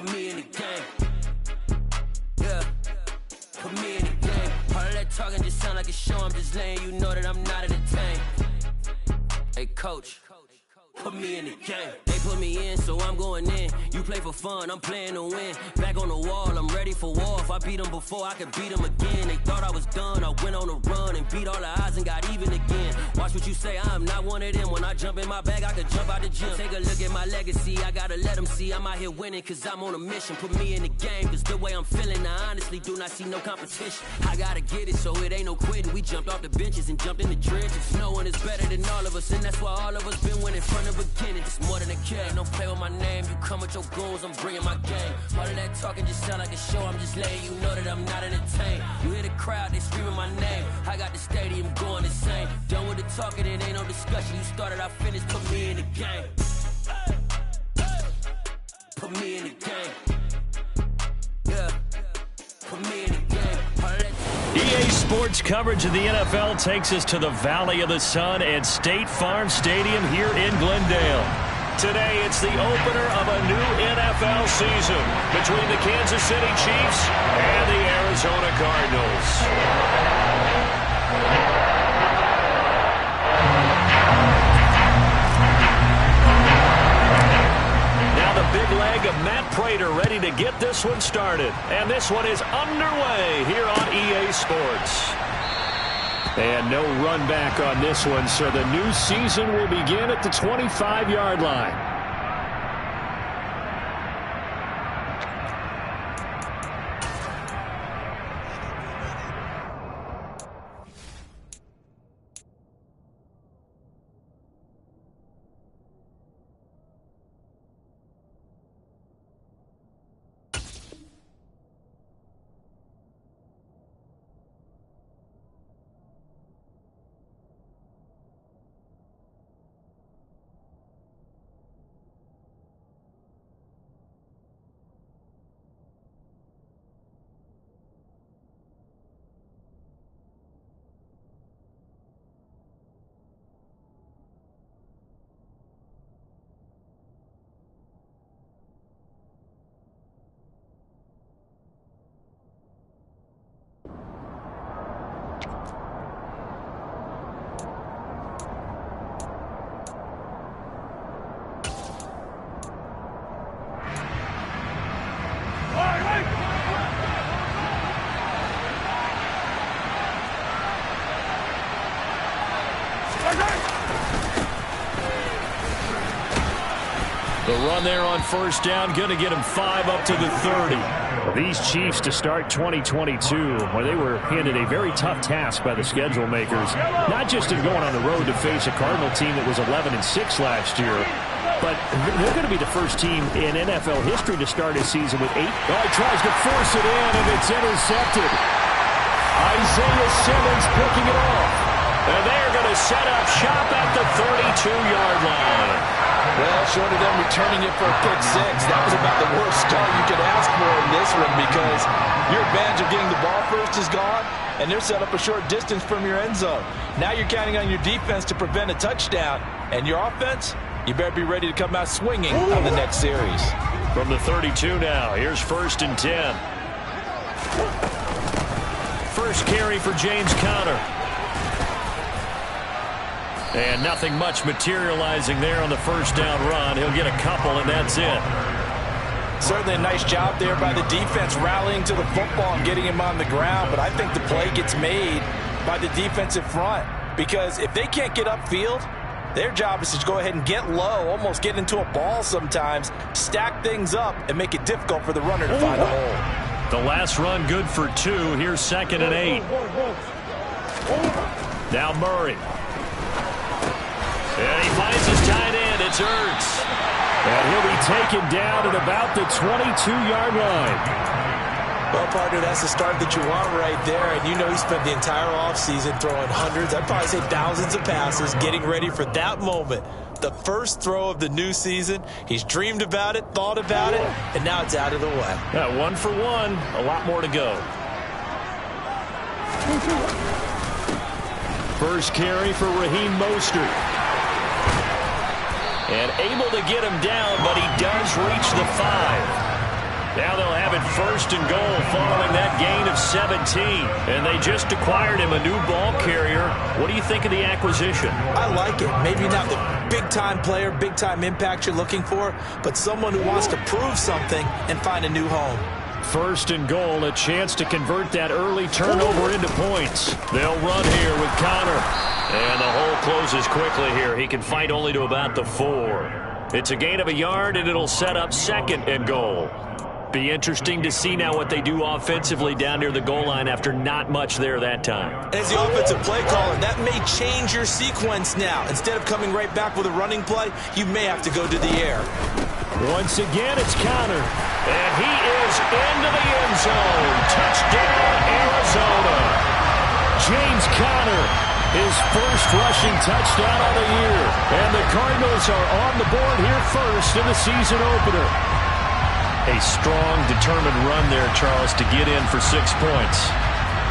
Put me in the game. Yeah. Put me in the game. All of that talking just sound like a show. I'm just letting you know that I'm not entertained. Hey, coach. Put me in the game. They put me in, so I'm going in. You play for fun, I'm playing to win. Back on the wall, I'm ready for war. If I beat them before, I could beat them again. They thought I was done, I went on a run and beat all the odds and got even again. Watch what you say, I'm not one of them. When I jump in my bag, I could jump out the gym. Take a look at my legacy, I gotta let them see I'm out here winning, cause I'm on a mission. Put me in the game, cause the way I'm feeling, I honestly do not see no competition. I gotta get it, so it ain't no quitting. We jumped off the benches and jumped in the trenches. No one is better than all of us, and that's why all of us been winning from the beginning. It's more than a game, don't play with my name. You come with your goons, I'm bringing my game. All of that talking just sound like a show. I'm just letting you know that I'm not entertained. You hear the crowd, they screaming my name. I got the stadium going insane. Done with the talking, it ain't no discussion. You started, I finished, put me in the game. Put me in the game. Yeah. Put me in the game. EA Sports coverage of the NFL takes us to the Valley of the Sun at State Farm Stadium here in Glendale. Today, it's the opener of a new NFL season between the Kansas City Chiefs and the Arizona Cardinals. Now the big leg of Matt Prater ready to get this one started. And this one is underway here on EA Sports. And no run back on this one, so the new season will begin at the 25-yard line. The run there on first down, going to get him 5 up to the 30. These Chiefs to start 2022, where they were handed a very tough task by the schedule makers, not just in going on the road to face a Cardinal team that was 11-6 last year, but they're going to be the first team in NFL history to start a season with 8. Oh, he tries to force it in, and it's intercepted. Isaiah Simmons picking it off. And they're going to set up shop at the 32-yard line. Well, short of them returning it for a pick six, that was about the worst start you could ask for in this one, because your advantage of getting the ball first is gone, and they're set up a short distance from your end zone. Now you're counting on your defense to prevent a touchdown, and your offense, you better be ready to come out swinging on the next series. From the 32 now, here's 1st and 10. First carry for James Conner. And nothing much materializing there on the first down run. He'll get a couple, and that's it. Certainly a nice job there by the defense rallying to the football and getting him on the ground, but I think the play gets made by the defensive front, because if they can't get upfield, their job is to go ahead and get low, almost get into a ball sometimes, stack things up, and make it difficult for the runner to find a hole. The last run good for 2. Here's 2nd and 8. Now Murray. And he finds his tight end. It's Ertz. And he'll be taken down at about the 22-yard line. Well, partner, that's the start that you want right there. And you know he spent the entire offseason throwing hundreds, I'd probably say thousands of passes, getting ready for that moment. The first throw of the new season. He's dreamed about it, thought about it, and now it's out of the way. Yeah, 1 for 1. A lot more to go. First carry for Raheem Mostert. And able to get him down, but he does reach the 5. Now they'll have it first and goal following that gain of 17. And they just acquired him a new ball carrier. What do you think of the acquisition? I like it. Maybe not the big-time player, big-time impact you're looking for, but someone who wants to prove something and find a new home. First and goal, a chance to convert that early turnover into points. They'll run here with Connor. And the hole closes quickly here. He can fight only to about the 4. It's a gain of a yard, and it'll set up second and goal. Be interesting to see now what they do offensively down near the goal line after not much there that time. As the offensive play caller, that may change your sequence now. Instead of coming right back with a running play, you may have to go to the air. Once again, it's Connor. And he is into the end zone. Touchdown, Arizona. James Conner, his first rushing touchdown of the year. And the Cardinals are on the board here first in the season opener. A strong, determined run there, Charles, to get in for 6 points.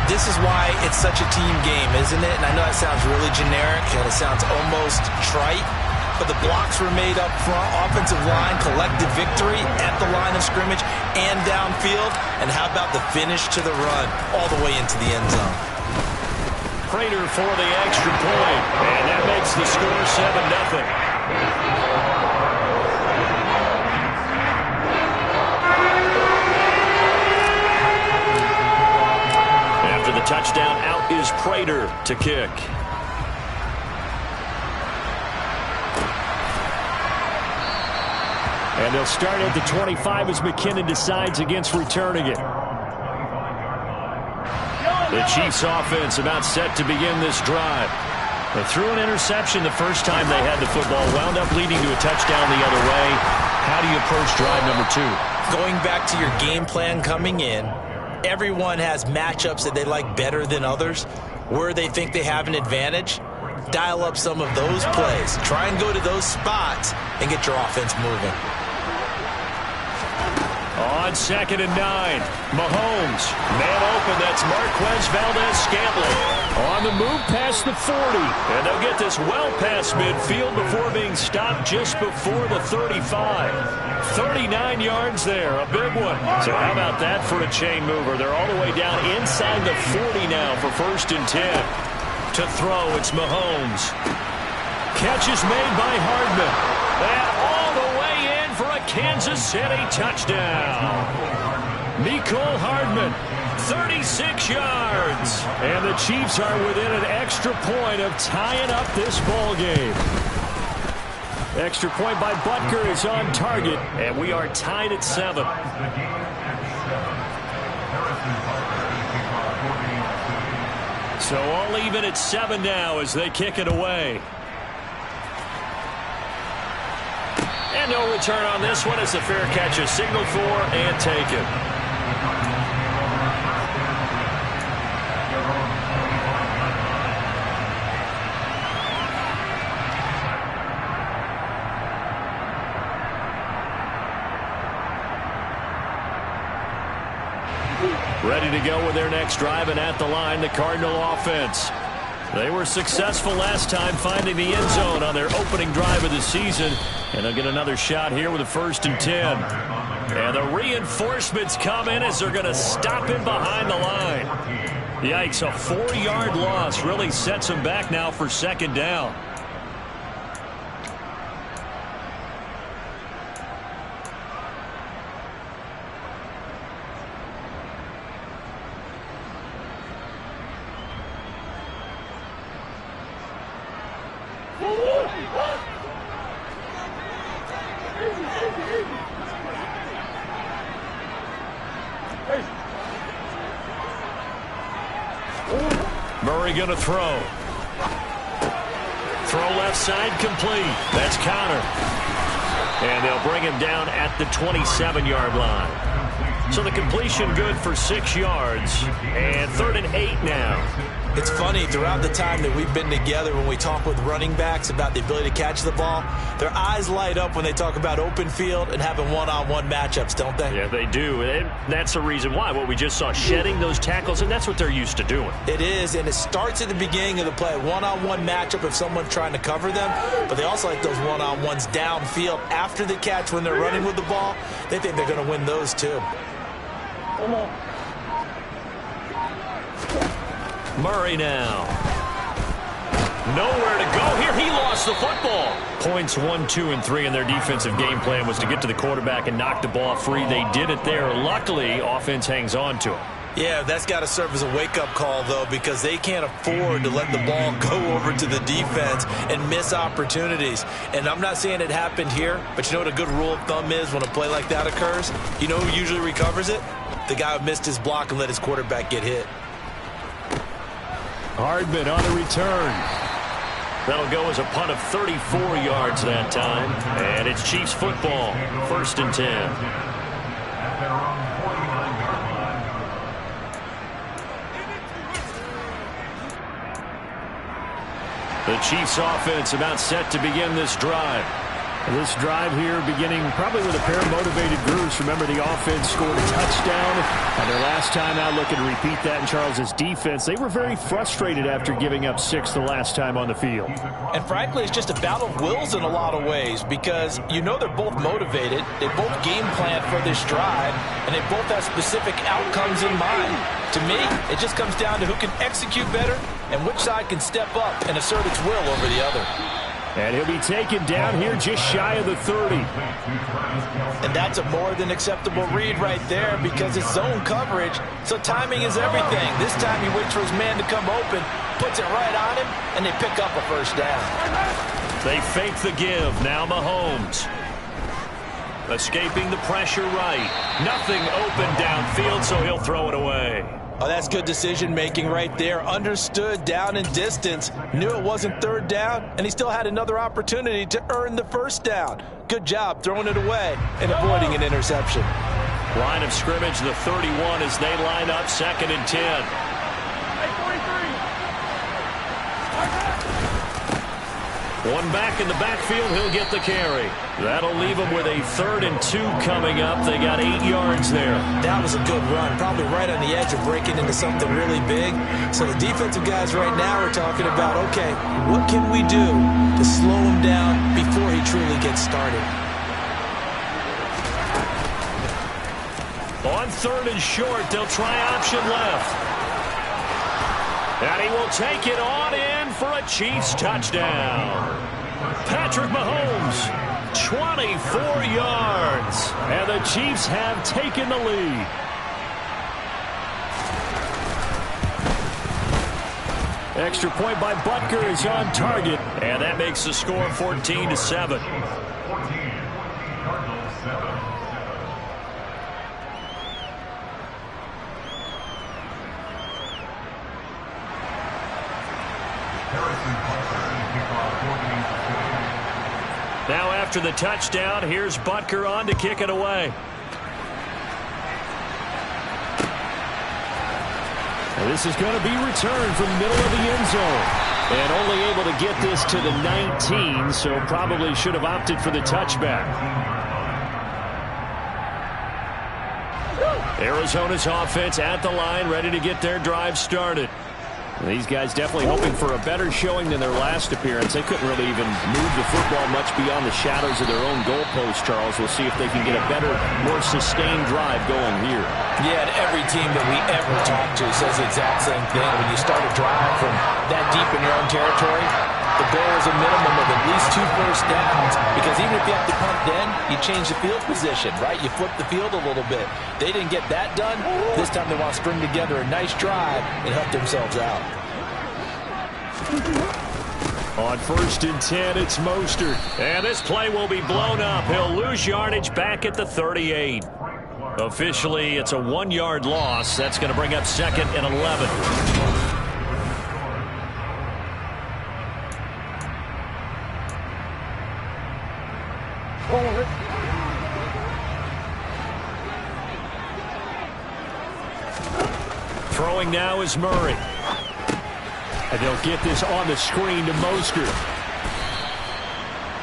This is why it's such a team game, isn't it? And I know that sounds really generic and it sounds almost trite, but the blocks were made up front, offensive line, collective victory at the line of scrimmage and downfield. And how about the finish to the run all the way into the end zone? Prater for the extra point, and that makes the score 7-0. After the touchdown, out is Prater to kick. And they'll start at the 25 as McKinnon decides against returning it. The Chiefs offense about set to begin this drive. They threw an interception the first time they had the football, wound up leading to a touchdown the other way. How do you approach drive number 2? Going back to your game plan coming in, everyone has matchups that they like better than others. Where they think they have an advantage, dial up some of those plays. Try and go to those spots and get your offense moving. On 2nd and 9, Mahomes, man open, that's Marquez Valdez-Scantling. On the move past the 40, and they'll get this well past midfield before being stopped just before the 35. 39 yards there, a big one. So how about that for a chain mover? They're all the way down inside the 40 now for 1st and 10. To throw, it's Mahomes. Catch is made by Hardman. And all the way in for a Kansas City touchdown. Mecole Hardman, 36 yards. And the Chiefs are within an extra point of tying up this ball game. Extra point by Butker is on target, and we are tied at 7. So all even at 7 now as they kick it away. And no return on this one as the fair catch is signaled for and taken. Ready to go with their next drive, and at the line, the Cardinal offense. They were successful last time finding the end zone on their opening drive of the season, and they'll get another shot here with a 1st and 10. And the reinforcements come in as they're going to stop him behind the line. Yikes, a 4-yard loss really sets him back now for 2nd down. Murray going to throw. Throw left side complete. That's Connor. And they'll bring him down at the 27-yard line. So the completion good for 6 yards. And 3rd and 8 now. It's funny, throughout the time that we've been together, when we talk with running backs about the ability to catch the ball, their eyes light up when they talk about open field and having one-on-one matchups, don't they? Yeah, they do. And that's the reason why. What we just saw, shedding those tackles, and that's what they're used to doing. It is, and it starts at the beginning of the play. One-on-one matchup if someone's trying to cover them, but they also like those one-on-ones downfield after the catch when they're running with the ball. They think they're going to win those too. Murray now. Nowhere to go here. He lost the football. Points 1, 2, and 3 in their defensive game plan was to get to the quarterback and knock the ball free. They did it there. Luckily, offense hangs on to it. Yeah, that's got to serve as a wake-up call, though, because they can't afford to let the ball go over to the defense and miss opportunities. And I'm not saying it happened here, but you know what a good rule of thumb is when a play like that occurs? You know who usually recovers it? The guy who missed his block and let his quarterback get hit. Hardman on the return. That'll go as a punt of 34 yards that time. And it's Chiefs football. 1st and 10. The Chiefs offense about set to begin this drive. This drive here beginning probably with a pair of motivated groups. Remember, the offense scored a touchdown, and their last time out looking to repeat that in Charles's defense. They were very frustrated after giving up 6 the last time on the field. And frankly, it's just a battle of wills in a lot of ways, because you know they're both motivated, they both game plan for this drive, and they both have specific outcomes in mind. To me, it just comes down to who can execute better and which side can step up and assert its will over the other. And he'll be taken down here just shy of the 30. And that's a more than acceptable read right there, because it's zone coverage, so timing is everything. This time he waits for his man to come open, puts it right on him, and they pick up a first down. They fake the give. Now Mahomes. Escaping the pressure right. Nothing open downfield, so he'll throw it away. Oh, that's good decision-making right there. Understood down and distance. Knew it wasn't 3rd down, and he still had another opportunity to earn the 1st down. Good job throwing it away and avoiding an interception. Line of scrimmage, the 31 as they line up 2nd and 10. One back in the backfield, he'll get the carry. That'll leave him with a 3rd and 2 coming up. They got 8 yards there. That was a good run, probably right on the edge of breaking into something really big. So the defensive guys right now are talking about, okay, what can we do to slow him down before he truly gets started? On 3rd and short, they'll try option left. And he will take it on in for a Chiefs touchdown. Patrick Mahomes, 24 yards. And the Chiefs have taken the lead. Extra point by Butker is on target. And that makes the score 14-7. Now after the touchdown, here's Butker on to kick it away. And this is going to be returned from the middle of the end zone. And only able to get this to the 19, so probably should have opted for the touchback. Arizona's offense at the line, ready to get their drive started. These guys definitely hoping for a better showing than their last appearance. They couldn't really even move the football much beyond the shadows of their own goalpost, Charles. We'll see if they can get a better, more sustained drive going here. Yeah, and every team that we ever talk to says the exact same thing. When you start a drive from that deep in your own territory, the goal is a minimum of at least 2 first downs, because even if you have to punt then, you change the field position, right? You flip the field a little bit. They didn't get that done. This time they want to string together a nice drive and help themselves out. On 1st and 10, it's Mostert. And this play will be blown up. He'll lose yardage back at the 38. Officially, it's a 1-yard loss. That's going to bring up 2nd and 11. Throwing now is Murray. And they'll get this on the screen to Mostert.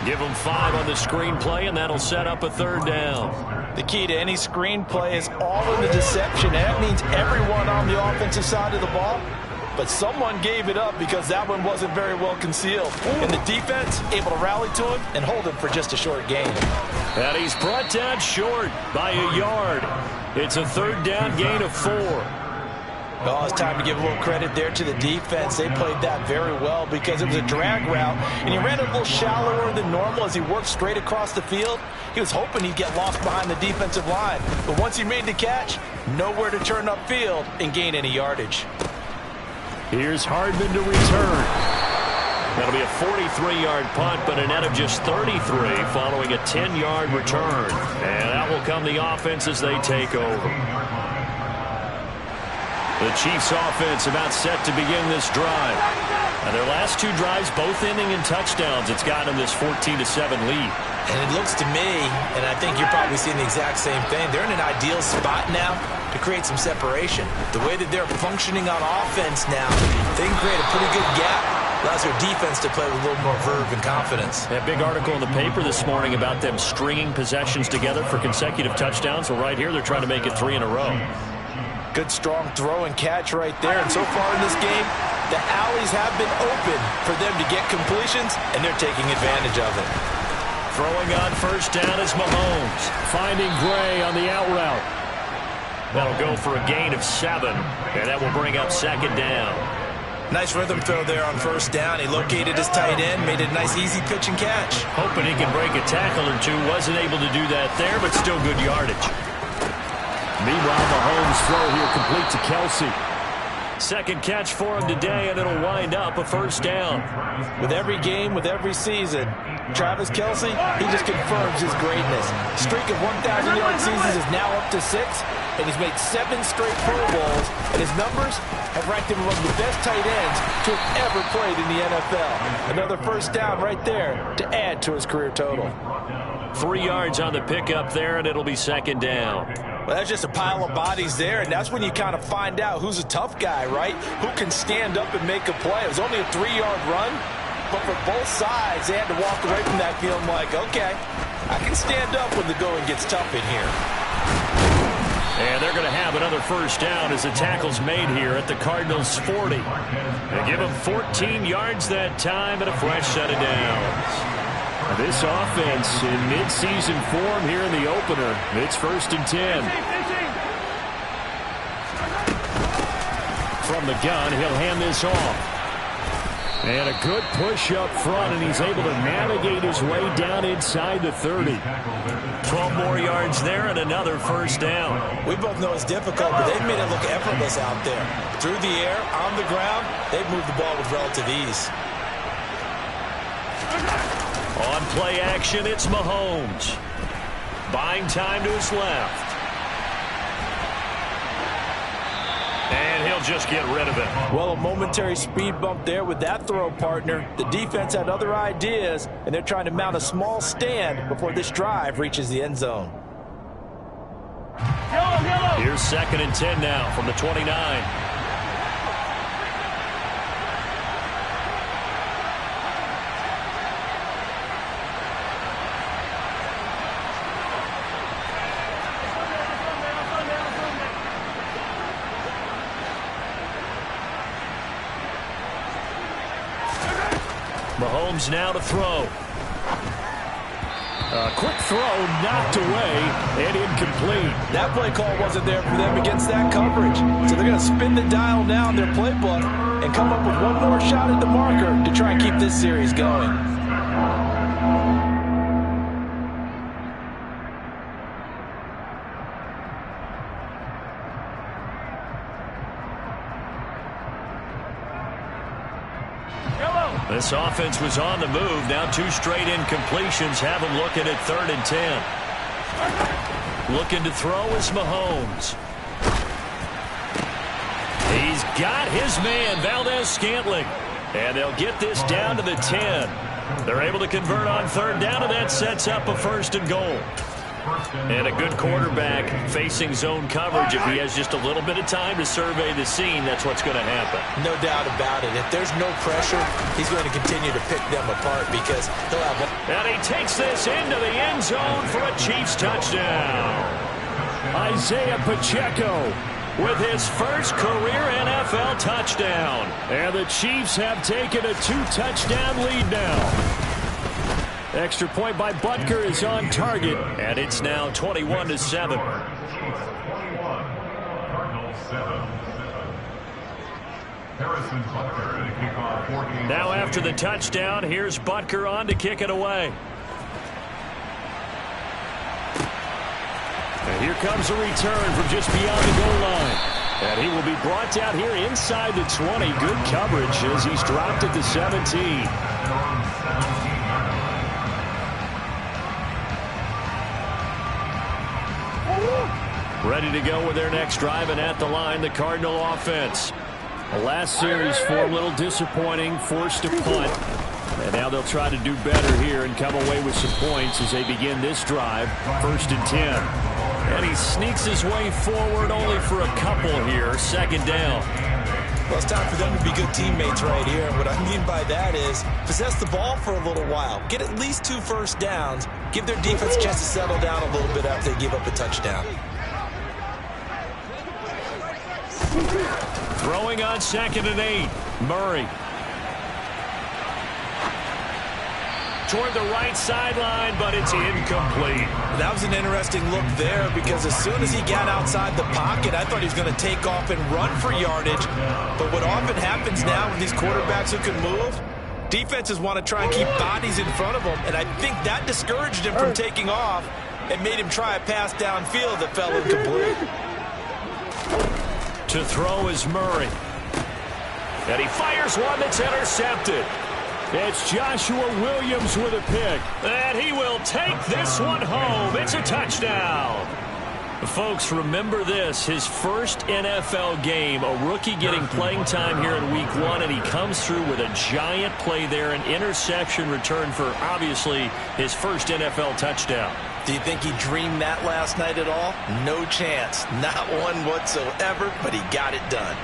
Give them 5 on the screenplay, and that'll set up a 3rd down. The key to any screenplay is all in the deception. And that means everyone on the offensive side of the ball. But someone gave it up because that one wasn't very well concealed. And the defense able to rally to him and hold him for just a short gain. And he's brought down short by a yard. It's a 3rd down gain of 4. Oh, it's time to give a little credit there to the defense. They played that very well because it was a drag route, and he ran it a little shallower than normal as he worked straight across the field. He was hoping he'd get lost behind the defensive line, but once he made the catch, nowhere to turn upfield and gain any yardage. Here's Hardman to return. That'll be a 43-yard punt, but a net of just 33 following a 10-yard return. And that will come the offense as they take over. The Chiefs offense about set to begin this drive. And their last 2 drives, both ending in touchdowns. It's gotten them this 14-7 lead. And it looks to me, and I think you're probably seeing the exact same thing, they're in an ideal spot now to create some separation. The way that they're functioning on offense now, they can create a pretty good gap. Allows their defense to play with a little more verve and confidence. That big article in the paper this morning about them stringing possessions together for consecutive touchdowns. Well, right here, they're trying to make it 3 in a row. Good, strong throw and catch right there. And so far in this game, the alleys have been open for them to get completions, and they're taking advantage of it. Throwing on 1st down is Mahomes. Finding Gray on the out route. That'll go for a gain of 7, and that will bring up 2nd down. Nice rhythm throw there on 1st down. He located his tight end, made a nice easy pitch and catch. Hoping he can break a tackle or 2. Wasn't able to do that there, but still good yardage. Meanwhile, Mahomes' throw here complete to Kelsey. 2nd catch for him today, and it'll wind up a 1st down. With every game, with every season, Travis Kelsey, he just confirms his greatness. Streak of 1,000-yard seasons is now up to 6, and he's made 7 straight Pro Bowls, and his numbers have ranked him among the best tight ends to have ever played in the NFL. Another 1st down right there to add to his career total. 3 yards on the pickup there, and it'll be 2nd down. Well, that's just a pile of bodies there, and that's when you kind of find out who's a tough guy, right? Who can stand up and make a play. It was only a 3-yard run, but for both sides, they had to walk away from that feeling like, okay, I can stand up when the going gets tough in here. And they're going to have another 1st down as the tackle's made here at the Cardinals' 40. They give them 14 yards that time and a fresh set of downs. This offense in mid-season form here in the opener. It's 1st and 10. From the gun, he'll hand this off. And a good push up front, and he's able to navigate his way down inside the 30. 12 more yards there and another 1st down. We both know it's difficult, but they've made it look effortless out there. Through the air, on the ground, they've moved the ball with relative ease. On play action, it's Mahomes. Buying time to his left. And he'll just get rid of it. Well, a momentary speed bump there with that throw, partner. The defense had other ideas, and they're trying to mount a small stand before this drive reaches the end zone. Here's 2nd and 10 now from the 29. Mahomes now to throw. A quick throw knocked away and incomplete. That play call wasn't there for them against that coverage. So they're going to spin the dial now in their playbook and come up with one more shot at the marker to try and keep this series going. This offense was on the move. Now 2 straight incompletions have them looking at 3rd and 10. Looking to throw is Mahomes. He's got his man, Valdez-Scantling. And they'll get this down to the 10. They're able to convert on 3rd down, and that sets up a 1st and goal. And a good quarterback facing zone coverage. If he has just a little bit of time to survey the scene, that's what's going to happen. No doubt about it. If there's no pressure, he's going to continue to pick them apart because he'll have one. And he takes this into the end zone for a Chiefs touchdown. Isaiah Pacheco with his first career NFL touchdown. And the Chiefs have taken a 2-touchdown lead now. Extra point by Butker is on target, and it's now 21-7. Now after the touchdown, here's Butker on to kick it away. And here comes a return from just beyond the goal line. And he will be brought down here inside the 20. Good coverage as he's dropped at the 17. Ready to go with their next drive, and at the line, the Cardinal offense. The last series for a little disappointing, forced to punt. And now they'll try to do better here and come away with some points as they begin this drive, 1st and 10. And he sneaks his way forward only for a couple here, 2nd down. Well, it's time for them to be good teammates right here. And what I mean by that is possess the ball for a little while. Get at least 2 first downs. Give their defense a chance to settle down a little bit after they give up a touchdown. Throwing on 2nd and 8. Murray. Toward the right sideline, but it's incomplete. That was an interesting look there because as soon as he got outside the pocket, I thought he was going to take off and run for yardage. But what often happens now with these quarterbacks who can move, defenses want to try and keep bodies in front of them, and I think that discouraged him from taking off and made him try a pass downfield that fell incomplete. To throw is Murray. And he fires one that's intercepted. It's Joshua Williams with a pick. And he will take this one home. It's a touchdown. Folks, remember this. His first NFL game, a rookie getting playing time here in week 1, and he comes through with a giant play there, an interception return for, obviously, his first NFL touchdown. Do you think he dreamed that last night at all? No chance. Not one whatsoever, but he got it done.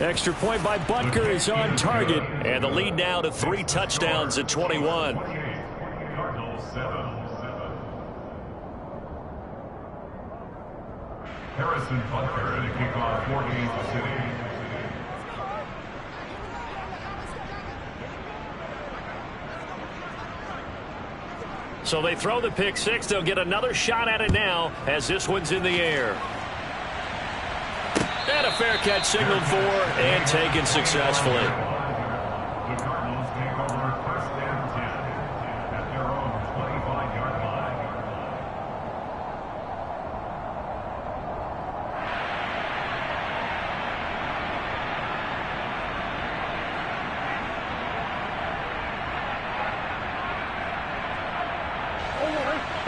Extra point by Butker is on target, and the lead now to 3 touchdowns at 21. Harrison Butker to kick off for Kansas City. So they throw the pick 6. They'll get another shot at it now as this one's in the air. And a fair catch signaled for and taken successfully. The Cardinals take over 1st and 10 at their own 25-yard line.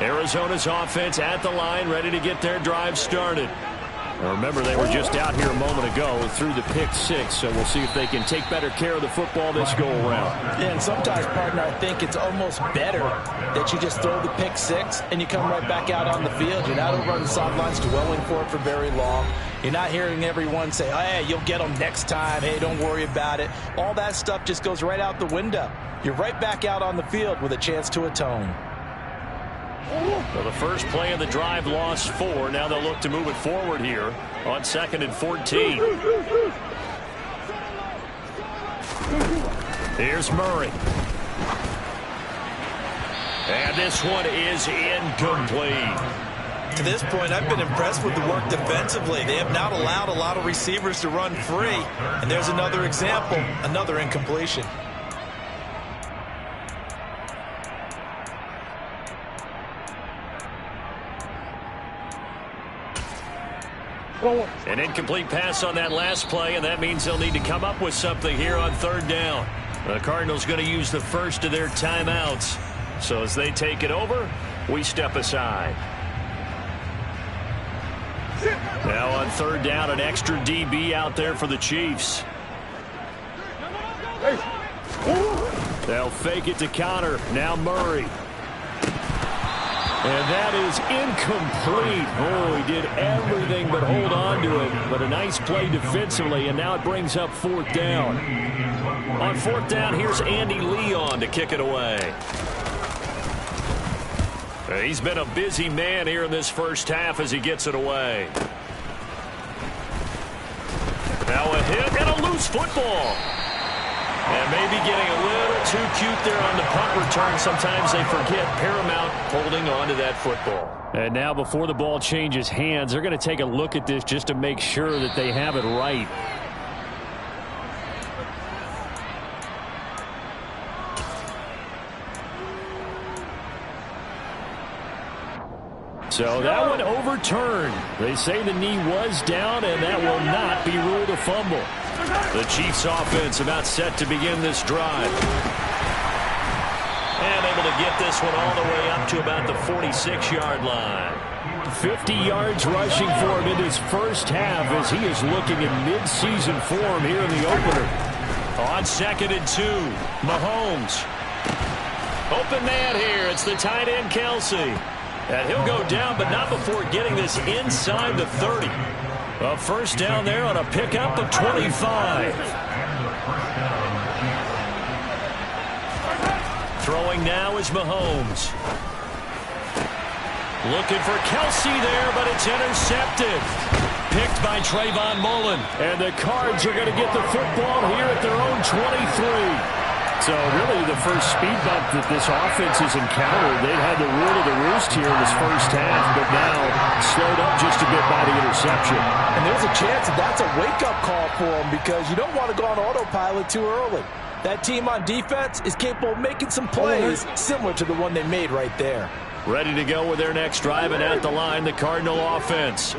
Arizona's offense at the line, ready to get their drive started. Now remember, they were just out here a moment ago through the pick 6, so we'll see if they can take better care of the football this go-around. Yeah, and sometimes, partner, I think it's almost better that you just throw the pick 6 and you come right back out on the field. You're not over on the sidelines dwelling for it for very long. You're not hearing everyone say, hey, you'll get them next time. Hey, don't worry about it. All that stuff just goes right out the window. You're right back out on the field with a chance to atone. Well, the first play of the drive lost 4. Now they'll look to move it forward here on 2nd and 14. Here's Murray. And this one is incomplete. To this point, I've been impressed with the work defensively. They have not allowed a lot of receivers to run free. And there's another example, another incompletion. An incomplete pass on that last play, and that means they'll need to come up with something here on 3rd down. The Cardinals going to use the first of their timeouts. So as they take it over, we step aside. Now on 3rd down, an extra DB out there for the Chiefs. They'll fake it to counter. Now Murray. And that is incomplete. Oh, he did everything but hold on to it. But a nice play defensively, and now it brings up 4th down. On 4th down, here's Andy Leon to kick it away. He's been a busy man here in this first half as he gets it away. Now a hit and a loose football. And maybe getting a little too cute there on the punt return. Sometimes they forget paramount holding on to that football. And now before the ball changes hands, they're going to take a look at this just to make sure that they have it right. So that one overturned. They say the knee was down, and that will not be ruled a fumble. The Chiefs offense about set to begin this drive. And able to get this one all the way up to about the 46-yard line. 50 yards rushing for him in his first half as he is looking in mid-season form here in the opener. On 2nd and 2, Mahomes. Open man here. It's the tight end, Kelsey. And he'll go down, but not before getting this inside the 30. A first down there on a pickup of 25. Throwing now is Mahomes. Looking for Kelsey there, but it's intercepted. Picked by Trayvon Mullen. And the Cards are going to get the football here at their own 23. So really the first speed bump that this offense has encountered. They've had the rule of the roost here in this first half, but now slowed up just a bit by the interception. And there's a chance that that's a wake-up call for them because you don't want to go on autopilot too early. That team on defense is capable of making some plays similar to the one they made right there. Ready to go with their next drive, and at the line, the Cardinal offense.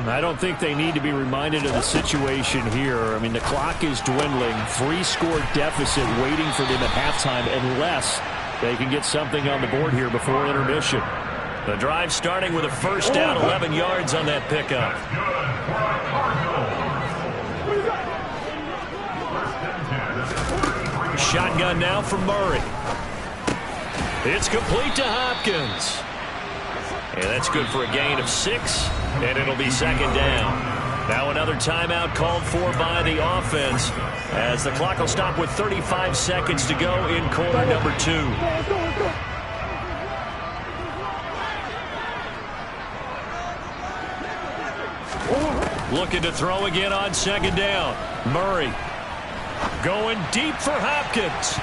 I don't think they need to be reminded of the situation here. I mean, the clock is dwindling. 3-score deficit waiting for them at halftime unless they can get something on the board here before intermission. The drive starting with a first down, 11 yards on that pickup. Shotgun now from Murray. It's complete to Hopkins. And that's good for a gain of 6, and it'll be 2nd down. Now another timeout called for by the offense as the clock will stop with 35 seconds to go in quarter number 2. Looking to throw again on 2nd down. Murray going deep for Hopkins.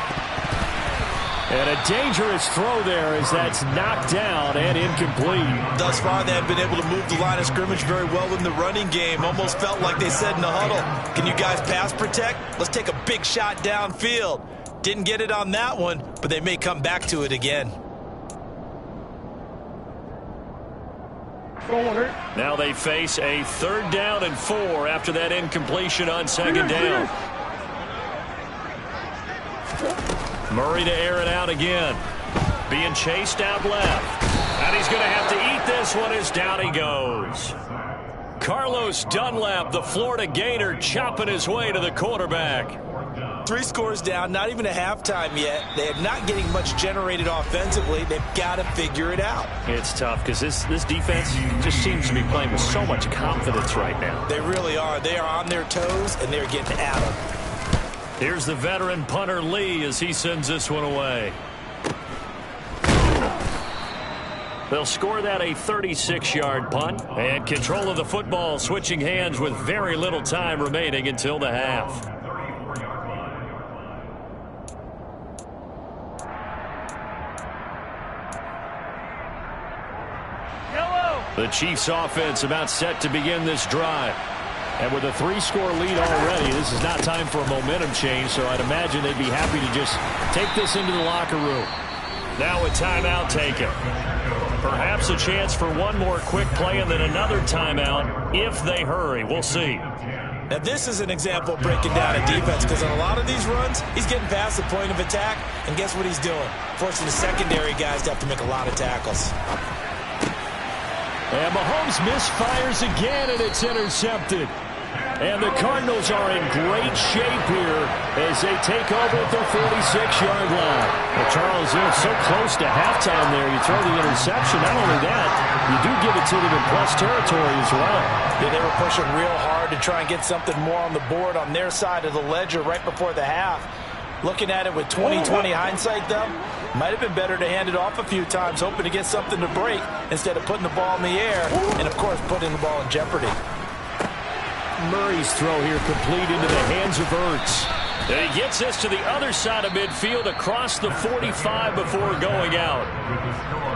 And a dangerous throw there as that's knocked down and incomplete. Thus far, they have been able to move the line of scrimmage very well in the running game. Almost felt like they said in the huddle, can you guys pass protect? Let's take a big shot downfield. Didn't get it on that one, but they may come back to it again. Now they face a 3rd down and 4 after that incompletion on 2nd down. Murray to air it out again. Being chased out left. And he's going to have to eat this one as down he goes. Carlos Dunlap, the Florida Gator, chopping his way to the quarterback. 3 scores down, not even a halftime yet. They are not getting much generated offensively. They've got to figure it out. It's tough because this defense just seems to be playing with so much confidence right now. They really are. They are on their toes, and they're getting at them. Here's the veteran punter Lee as he sends this one away. They'll score that a 36-yard punt. And control of the football switching hands with very little time remaining until the half. The Chiefs offense about set to begin this drive. And with a 3-score lead already, this is not time for a momentum change, so I'd imagine they'd be happy to just take this into the locker room. Now a timeout taken. Perhaps a chance for one more quick play and then another timeout if they hurry. We'll see. Now this is an example of breaking down a defense because on a lot of these runs, he's getting past the point of attack, and guess what he's doing? Forcing the secondary guys to have to make a lot of tackles. And Mahomes misfires again, and it's intercepted. And the Cardinals are in great shape here as they take over at their 46-yard line. Well, Charles, they're so close to halftime there. You throw the interception. Not only that, you do give it to them in plus territory as well. Yeah, they were pushing real hard to try and get something more on the board on their side of the ledger right before the half. Looking at it with 20/20 hindsight, though, might have been better to hand it off a few times, hoping to get something to break instead of putting the ball in the air and, of course, putting the ball in jeopardy. Murray's throw here complete into the hands of Ertz. And he gets this to the other side of midfield across the 45 before going out.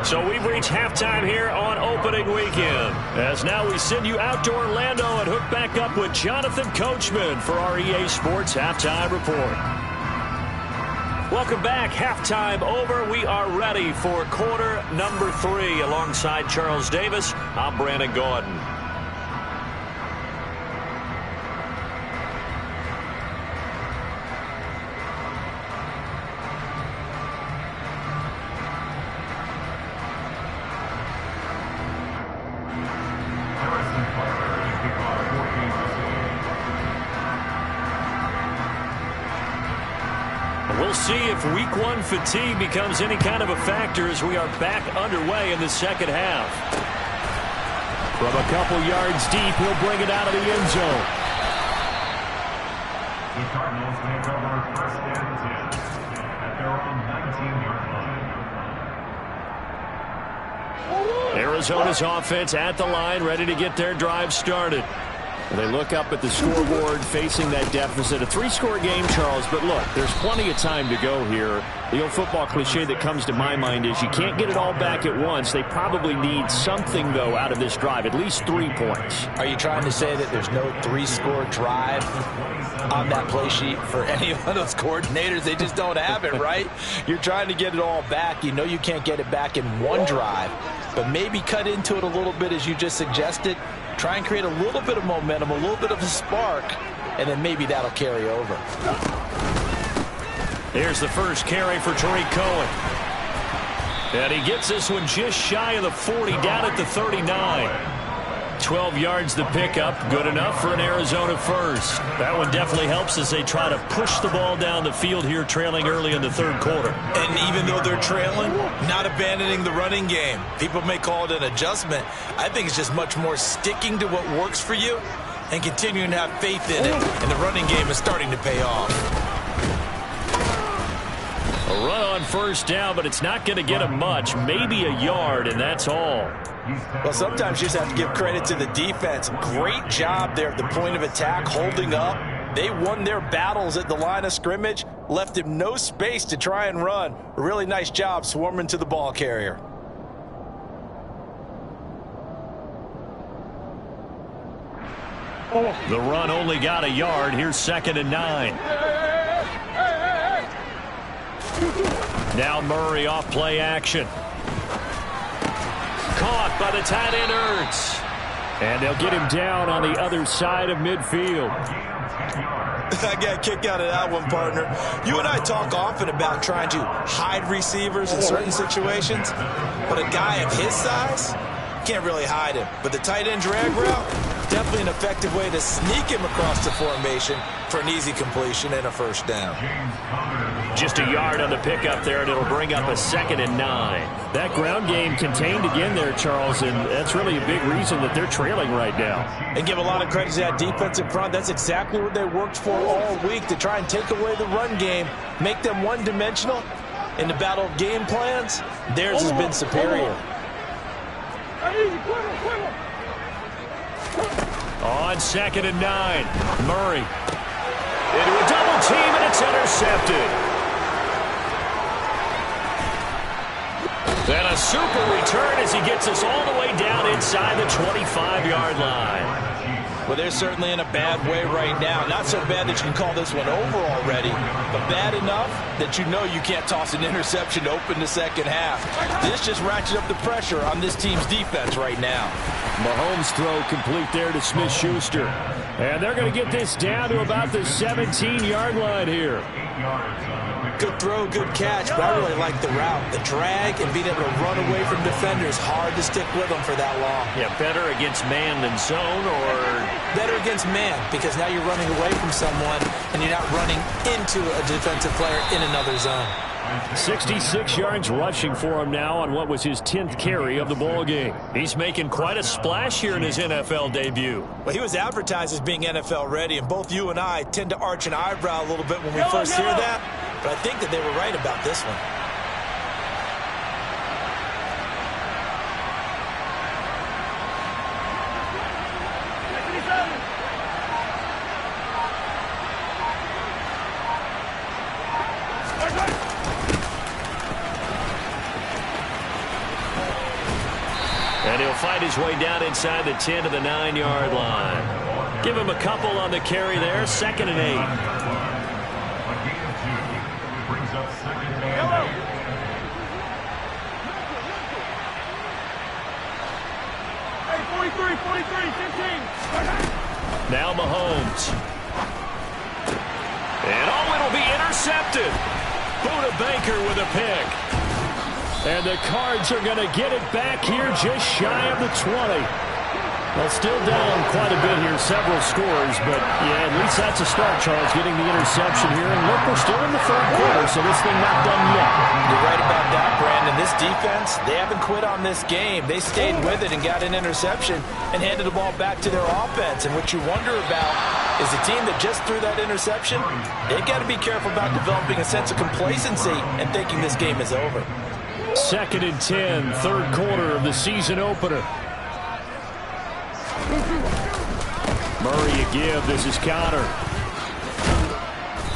So we've reached halftime here on opening weekend. As now we send you out to Orlando and hook back up with Jonathan Coachman for our EA Sports Halftime Report. Welcome back. Halftime over. We are ready for quarter number 3. Alongside Charles Davis, I'm Brandon Gordon. We'll see if week 1 fatigue becomes any kind of a factor as we are back underway in the second half. From a couple yards deep, he'll bring it out of the end zone. The Cardinals take over first and 10 at their own 19-yard line. Arizona's offense at the line, ready to get their drive started. They look up at the scoreboard facing that deficit. A 3-score game, Charles, but look, there's plenty of time to go here. The old football cliche that comes to my mind is you can't get it all back at once. They probably need something, though, out of this drive, at least 3 points. Are you trying to say that there's no 3-score drive on that play sheet for any of those coordinators? They just don't have it, right? You're trying to get it all back. You know you can't get it back in one drive, but maybe cut into it a little bit as you just suggested. Try and create a little bit of momentum, a little bit of a spark, and then maybe that'll carry over. Here's the first carry for Tariq Cohen. And he gets this one just shy of the 40, down at the 39. 12 yards the pickup, good enough for an Arizona first. That one definitely helps as they try to push the ball down the field here, trailing early in the third quarter. And even though they're trailing, not abandoning the running game. People may call it an adjustment. I think it's just much more sticking to what works for you and continuing to have faith in it. And the running game is starting to pay off. A run on first down, but it's not going to get him much, maybe a yard, and that's all. Well, sometimes you just have to give credit to the defense. Great job there at the point of attack, holding up. They won their battles at the line of scrimmage, left him no space to try and run. A really nice job swarming to the ball carrier. The run only got a yard. Here's 2nd and 9. Now Murray off play action. Caught by the tight end Ertz. And they'll get him down on the other side of midfield. I got a kick out of that one, partner. You and I talk often about trying to hide receivers in certain situations, but a guy of his size can't really hide him. But the tight end drag route, definitely an effective way to sneak him across the formation for an easy completion and a first down. Just a yard on the pickup there, and it'll bring up a 2nd and 9. That ground game contained again there, Charles, and that's really a big reason that they're trailing right now. And give a lot of credit to that defense in front. That's exactly what they worked for all week, to try and take away the run game, make them one-dimensional. In the battle of game plans, theirs has been superior. On 2nd and 9, Murray into a double team, and it's intercepted. And a super return as he gets us all the way down inside the 25-yard line. Well, they're certainly in a bad way right now. Not so bad that you can call this one over already, but bad enough that you know you can't toss an interception to open the second half. This just ratchets up the pressure on this team's defense right now. Mahomes' throw complete there to Smith-Schuster. And they're going to get this down to about the 17-yard line here. 8 yards on the Good throw, good catch, but I really like the route. The drag and being able to run away from defenders, hard to stick with them for that long. Yeah, better against man than zone, or? Better against man, because now you're running away from someone and you're not running into a defensive player in another zone. 66 yards rushing for him now on what was his 10th carry of the ball game. He's making quite a splash here in his NFL debut. Well, he was advertised as being NFL ready, and both you and I tend to arch an eyebrow a little bit when we first hear that, but I think that they were right about this one. And he'll fight his way down inside the 10 to the 9-yard line. Give him a couple on the carry there. 2nd and 8. A gain of 2 brings up 2nd and 8. Hey, 43, 15. Now Mahomes. And it'll be intercepted. Buda Baker with a pick. And the Cards are going to get it back here just shy of the 20. Well, still down quite a bit here, several scores, but yeah, at least that's a start, Charles, getting the interception here. And look, we're still in the 3rd quarter, so this thing not done yet. You're right about that, Brandon. This defense, they haven't quit on this game. They stayed with it and got an interception and handed the ball back to their offense. And what you wonder about is the team that just threw that interception, they got to be careful about developing a sense of complacency and thinking this game is over. 2nd and 10, 3rd quarter of the season opener. Murray a give. This is Connor.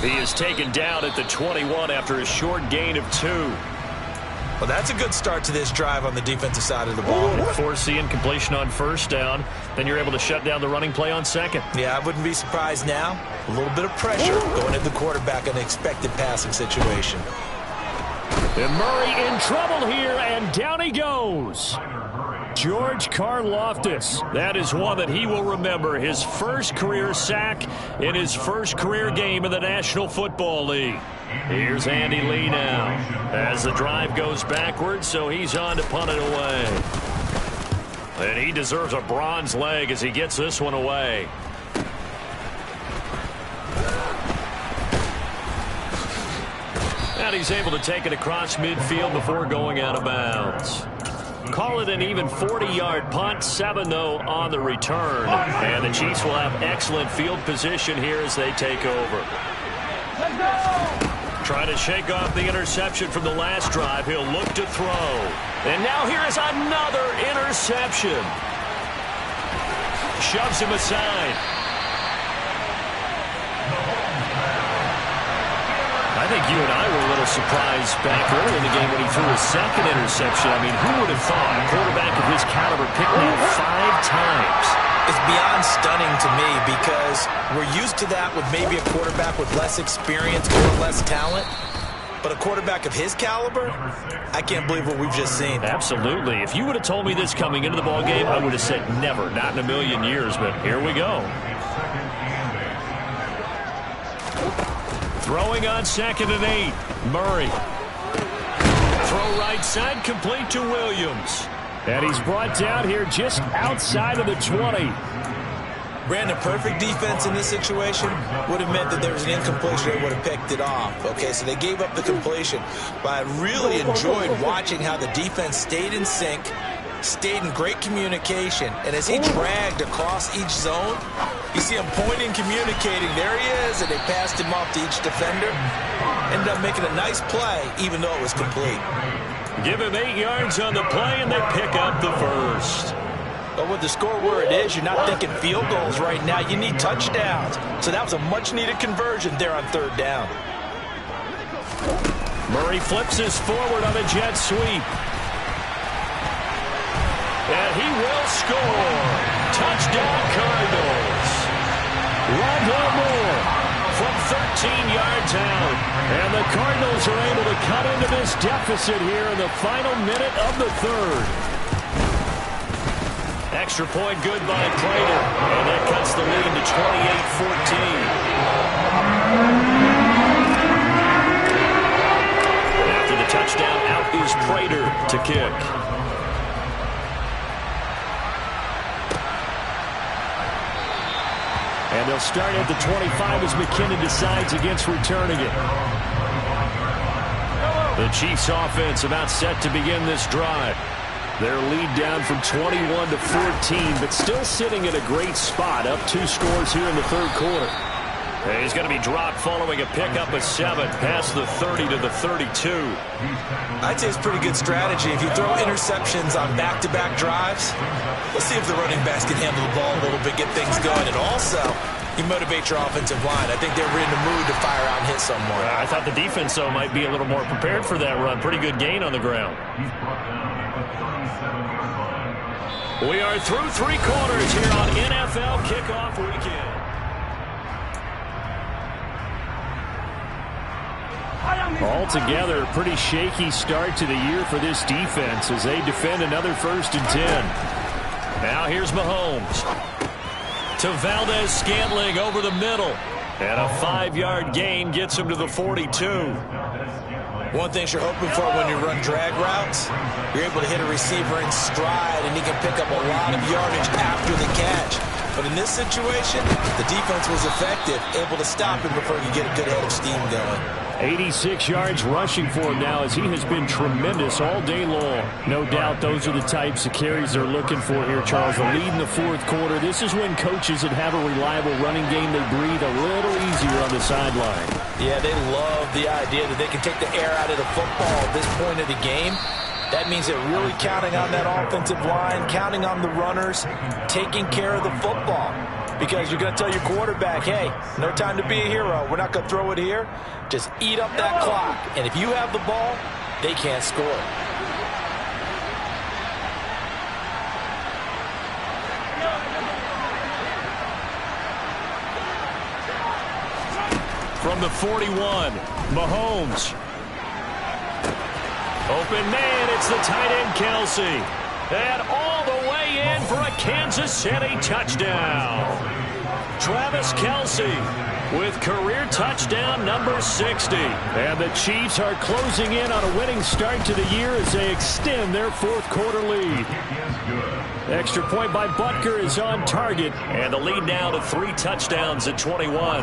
He is taken down at the 21 after a short gain of 2. Well, that's a good start to this drive on the defensive side of the ball. Force the incompletion on 1st down. Then you're able to shut down the running play on 2nd. Yeah, I wouldn't be surprised now. A little bit of pressure going at the quarterback in an expected passing situation. And Murray in trouble here, and down he goes. George Karlaftis. That is one that he will remember. His first career sack in his first career game in the National Football League. Here's Andy Lee now as the drive goes backwards, so he's on to punt it away. And he deserves a bronze leg as he gets this one away. And he's able to take it across midfield before going out of bounds. Call it an even 40-yard punt, 7-0 on the return. And the Chiefs will have excellent field position here as they take over. Trying to shake off the interception from the last drive. He'll look to throw. And now here is another interception. Shoves him aside. I think you and I were a little surprised back early in the game when he threw his 2nd interception. I mean, who would have thought a quarterback of his caliber picked that 5 times? It's beyond stunning to me because we're used to that with maybe a quarterback with less experience or less talent. But a quarterback of his caliber, I can't believe what we've just seen. Absolutely. If you would have told me this coming into the ballgame, I would have said never, not in a million years. But here we go. Throwing on 2nd and 8. Murray. Throw right side, complete to Williams. And he's brought down here just outside of the 20. Brandon, perfect defense in this situation would have meant that there was an incompletion that would have picked it off. Okay, so they gave up the completion. But I really enjoyed watching how the defense stayed in sync, stayed in great communication. And as he dragged across each zone, you see him pointing, communicating. There he is, and they passed him off to each defender. Ended up making a nice play, even though it was complete. Give him 8 yards on the play, and they pick up the first. But with the score where it is, you're not thinking field goals right now. You need touchdowns. So that was a much-needed conversion there on 3rd down. Murray flips his forward on a jet sweep. And he will score. Touchdown, Cardinals. Rondell Moore from 13 yards out. And the Cardinals are able to cut into this deficit here in the final minute of the 3rd. Extra point good by Prater. And that cuts the lead to 28-14. touchdown. Out is Prater to kick. And they'll start at the 25 as McKinnon decides against returning it. The Chiefs offense about set to begin this drive. Their lead down from 21 to 14, but still sitting at a great spot, up 2 scores here in the third quarter. And he's going to be dropped following a pickup of 7 past the 30 to the 32. I'd say it's pretty good strategy. If you throw interceptions on back-to-back drives, let's see if the running backs can handle the ball a little bit, get things going, and also you motivate your offensive line. I think they're in the mood to fire out and hit someone. I thought the defense, though, might be a little more prepared for that run. Pretty good gain on the ground. We are through 3 quarters here on NFL Kickoff Weekend. Altogether, a pretty shaky start to the year for this defense as they defend another 1st and 10. Now here's Mahomes. To Valdez-Scantling over the middle. And a 5-yard gain gets him to the 42. One thing you're hoping for when you run drag routes, you're able to hit a receiver in stride, and he can pick up a lot of yardage after the catch. But in this situation, the defense was effective, able to stop him before he could get a good head of steam going. 86 yards rushing for him now as he has been tremendous all day long. No doubt those are the types of carries they're looking for here, Charles. The lead in the 4th quarter. This is when coaches that have a reliable running game, they breathe a little easier on the sideline. Yeah, they love the idea that they can take the air out of the football at this point of the game. That means they're really counting on that offensive line, counting on the runners, taking care of the football. Because you're going to tell your quarterback, hey, no time to be a hero. We're not going to throw it here. Just eat up that clock. And if you have the ball, they can't score. From the 41, Mahomes. Open man, it's the tight end, Kelsey. And all the way in for a Kansas City touchdown. Travis Kelsey with career touchdown number 60. And the Chiefs are closing in on a winning start to the year as they extend their 4th quarter lead. Extra point by Butker is on target. And the lead now to 3 touchdowns at 21.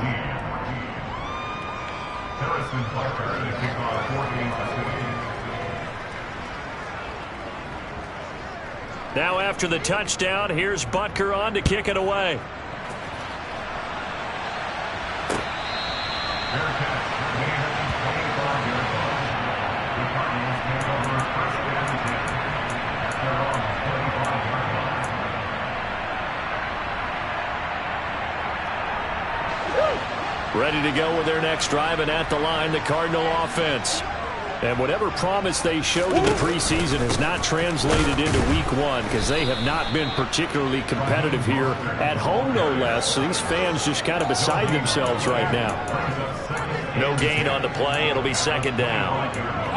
Now after the touchdown, here's Butker on to kick it away. Ready to go with their next drive, and at the line, the Cardinal offense. And whatever promise they showed in the preseason has not translated into week 1 because they have not been particularly competitive here at home, no less. So these fans just kind of beside themselves right now. No gain on the play. It'll be 2nd down.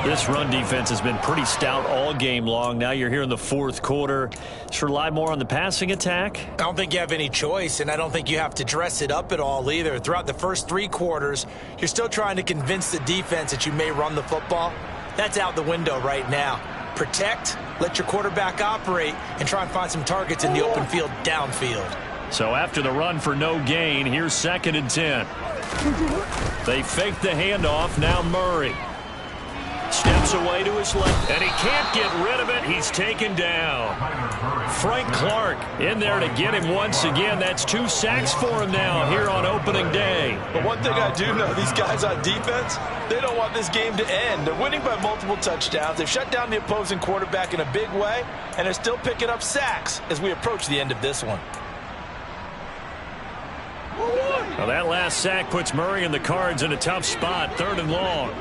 This run defense has been pretty stout all game long. Now you're here in the 4th quarter. Just rely more on the passing attack. I don't think you have any choice, and I don't think you have to dress it up at all either. Throughout the first 3 quarters, you're still trying to convince the defense that you may run the football. That's out the window right now. Protect, let your quarterback operate, and try and find some targets in the open field downfield. So after the run for no gain, here's 2nd and 10. They fake the handoff. Now Murray steps away to his left, and he can't get rid of it. He's taken down. Frank Clark in there to get him once again. That's 2 sacks for him now here on opening day. But one thing I do know, these guys on defense, they don't want this game to end. They're winning by multiple touchdowns. They've shut down the opposing quarterback in a big way, and they're still picking up sacks as we approach the end of this one. Well, that last sack puts Murray and the Cards in a tough spot, 3rd and long.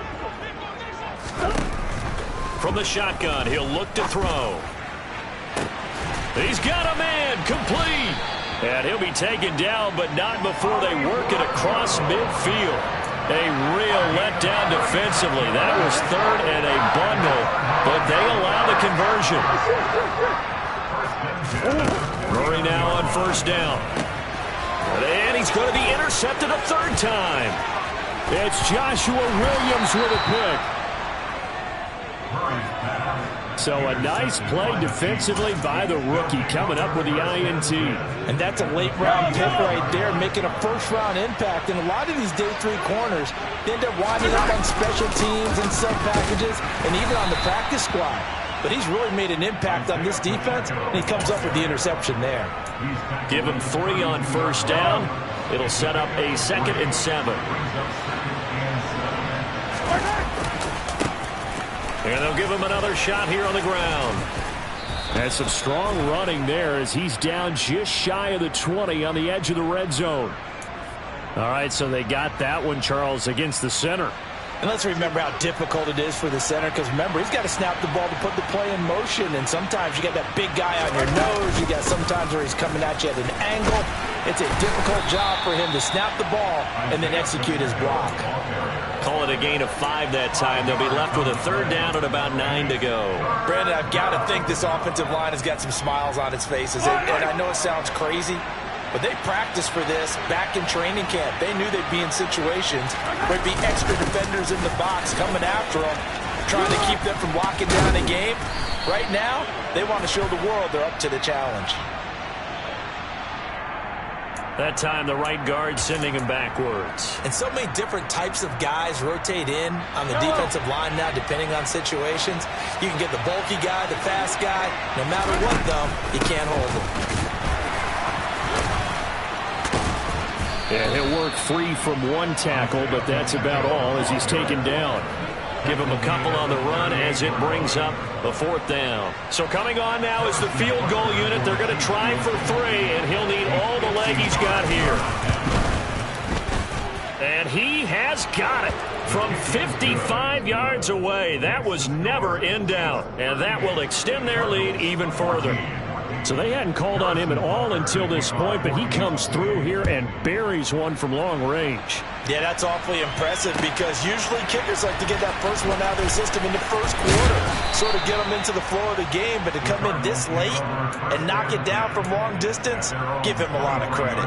From the shotgun, he'll look to throw. He's got a man, complete. And he'll be taken down, but not before they work it across midfield. A real letdown defensively. That was 3rd and a bundle, but they allow the conversion. Murray now on 1st down. And he's going to be intercepted a 3rd time. It's Joshua Williams with a pick. So a nice play defensively by the rookie, coming up with the INT. And that's a late-round pick right there, making a first-round impact. And a lot of these day 3 corners, they end up winding up on special teams and sub-packages and even on the practice squad. But he's really made an impact on this defense, and he comes up with the interception there. Give him 3 on first down. It'll set up a 2nd and 7. And they'll give him another shot here on the ground. And some strong running there as he's down just shy of the 20 on the edge of the red zone. All right, so they got that one, Charles, against the center. And let's remember how difficult it is for the center, because remember, he's got to snap the ball to put the play in motion, and sometimes you got that big guy on your nose. You got sometimes where he's coming at you at an angle. It's a difficult job for him to snap the ball and then execute his block. Call it a gain of 5 that time. They'll be left with a 3rd down and about 9 to go. Brandon, I've got to think this offensive line has got some smiles on its faces, and I know it sounds crazy, but they practiced for this back in training camp. They knew they'd be in situations where there'd be extra defenders in the box coming after them, trying to keep them from locking down a game. Right now, they want to show the world they're up to the challenge. That time, the right guard sending him backwards. And so many different types of guys rotate in on the defensive line now, depending on situations. You can get the bulky guy, the fast guy. No matter what, though, you can't hold him. And he'll work free from 1 tackle, but that's about all as he's taken down. Give him a couple on the run as it brings up the 4th down. So coming on now is the field goal unit. They're going to try for 3, and he'll need all the leg he's got here. And he has got it from 55 yards away. That was never in doubt, and that will extend their lead even further. So they hadn't called on him at all until this point, but he comes through here and buries one from long range. Yeah, that's awfully impressive because usually kickers like to get that first one out of their system in the first quarter, sort of get them into the flow of the game, but to come in this late and knock it down from long distance, give him a lot of credit.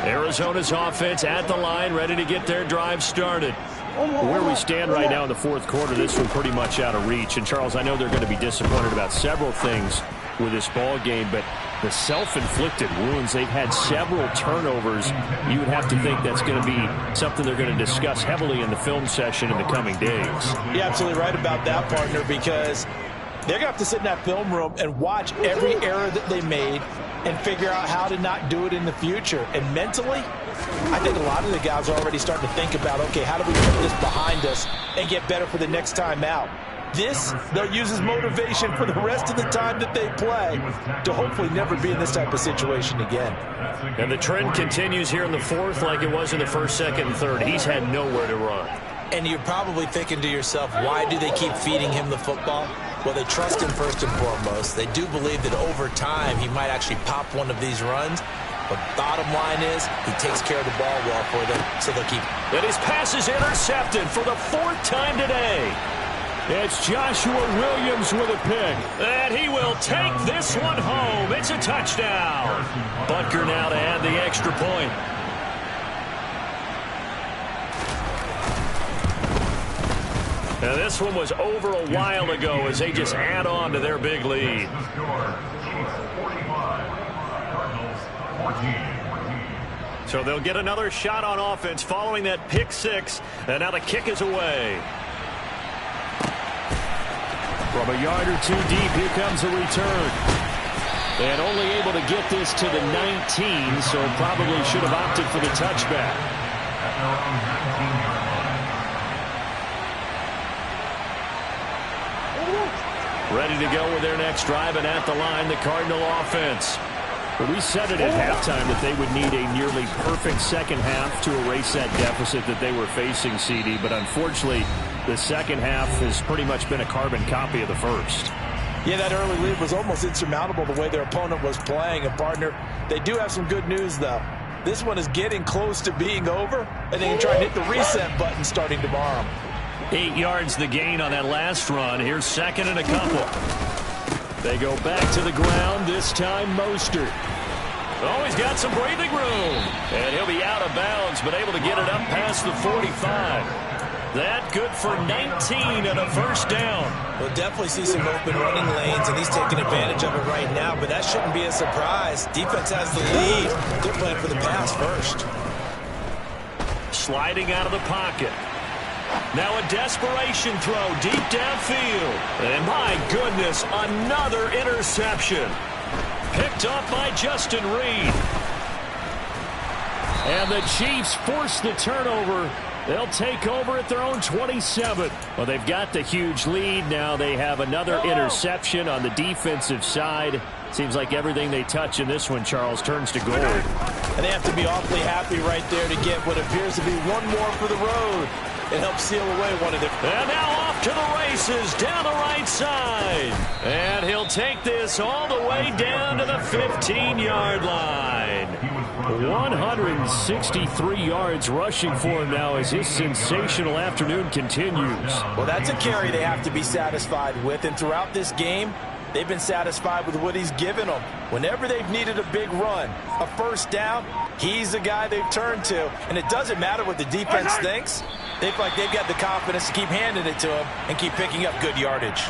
Arizona's offense at the line, ready to get their drive started. Where we stand right now in the 4th quarter, this one pretty much out of reach. And, Charles, I know they're going to be disappointed about several things with this ball game, but the self-inflicted wounds, they've had several turnovers. You would have to think that's going to be something they're going to discuss heavily in the film session in the coming days. You're absolutely right about that, partner, because they're going to have to sit in that film room and watch every error that they made and figure out how to not do it in the future. And mentally, I think a lot of the guys are already starting to think about, okay, how do we put this behind us and get better for the next time out? This, they'll use as motivation for the rest of the time that they play to hopefully never be in this type of situation again. And the trend continues here in the 4th like it was in the 1st, 2nd, and 3rd. He's had nowhere to run. And you're probably thinking to yourself, why do they keep feeding him the football? Well, they trust him first and foremost. They do believe that over time he might actually pop one of these runs. But bottom line is he takes care of the ball well for them, so they'll keep. And his pass is intercepted for the 4th time today. It's Joshua Williams with a pick. And he will take this one home. It's a touchdown. Butker now to add the extra point. Now this one was over a while ago as they just add on to their big lead. So they'll get another shot on offense following that pick 6. And now the kick is away. From a yard or 2 deep, here comes a return. And only able to get this to the 19, so probably should have opted for the touchback. Ready to go with their next drive, and at the line, the Cardinal offense. But we said it at halftime that they would need a nearly perfect second half to erase that deficit that they were facing, CD. But unfortunately, the second half has pretty much been a carbon copy of the first. Yeah, that early lead was almost insurmountable the way their opponent was playing. And, partner, they do have some good news, though. This one is getting close to being over, and they can try and hit the reset button starting tomorrow. 8 yards the gain on that last run. Here's 2nd and a couple. They go back to the ground, this time Mostert. Oh, he's got some breathing room. And he'll be out of bounds, but able to get it up past the 45. That good for 19 and a first down. We'll definitely see some open running lanes, and he's taking advantage of it right now, but that shouldn't be a surprise. Defense has the lead. They're playing for the pass first. Sliding out of the pocket. Now a desperation throw deep downfield. And my goodness, another interception. Picked up by Justin Reed. And the Chiefs force the turnover. They'll take over at their own 27. Well, they've got the huge lead. Now they have another interception on the defensive side. Seems like everything they touch in this one, Charles, turns to gold. And they have to be awfully happy right there to get what appears to be one more for the road. It helps seal away one of them. And now off to the races down the right side. And he'll take this all the way down to the 15-yard line. 163 yards rushing for him now as his sensational afternoon continues. Well, that's a carry they have to be satisfied with. And throughout this game, they've been satisfied with what he's given them. Whenever they've needed a big run, a first down, he's the guy they've turned to. And it doesn't matter what the defense thinks. They feel like they've got the confidence to keep handing it to him and keep picking up good yardage.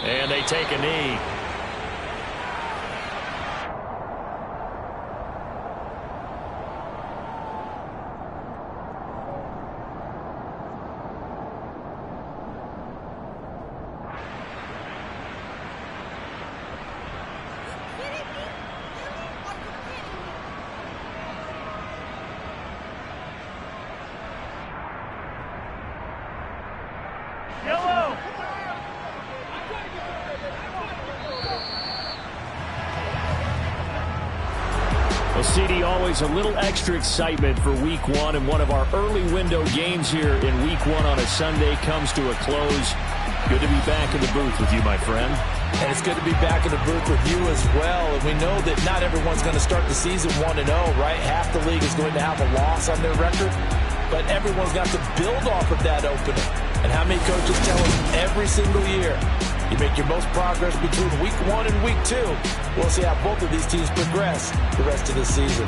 And they take a knee. Well, CD, always a little extra excitement for Week 1, and one of our early window games here in Week 1 on a Sunday comes to a close. Good to be back in the booth with you, my friend. And it's good to be back in the booth with you as well. And we know that not everyone's going to start the season 1-0, right? Half the league is going to have a loss on their record, but everyone's got to build off of that opening. And how many coaches tell us every single year, you make your most progress between Week 1 and Week 2. We'll see how both of these teams progress the rest of the season.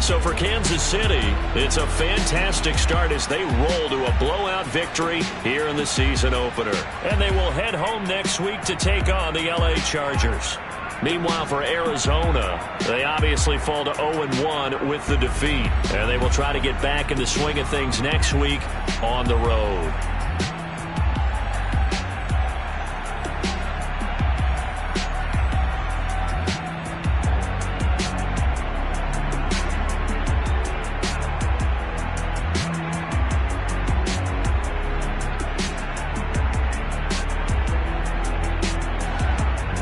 So for Kansas City, it's a fantastic start as they roll to a blowout victory here in the season opener. And they will head home next week to take on the LA Chargers. Meanwhile, for Arizona, they obviously fall to 0-1 with the defeat. And they will try to get back in the swing of things next week on the road.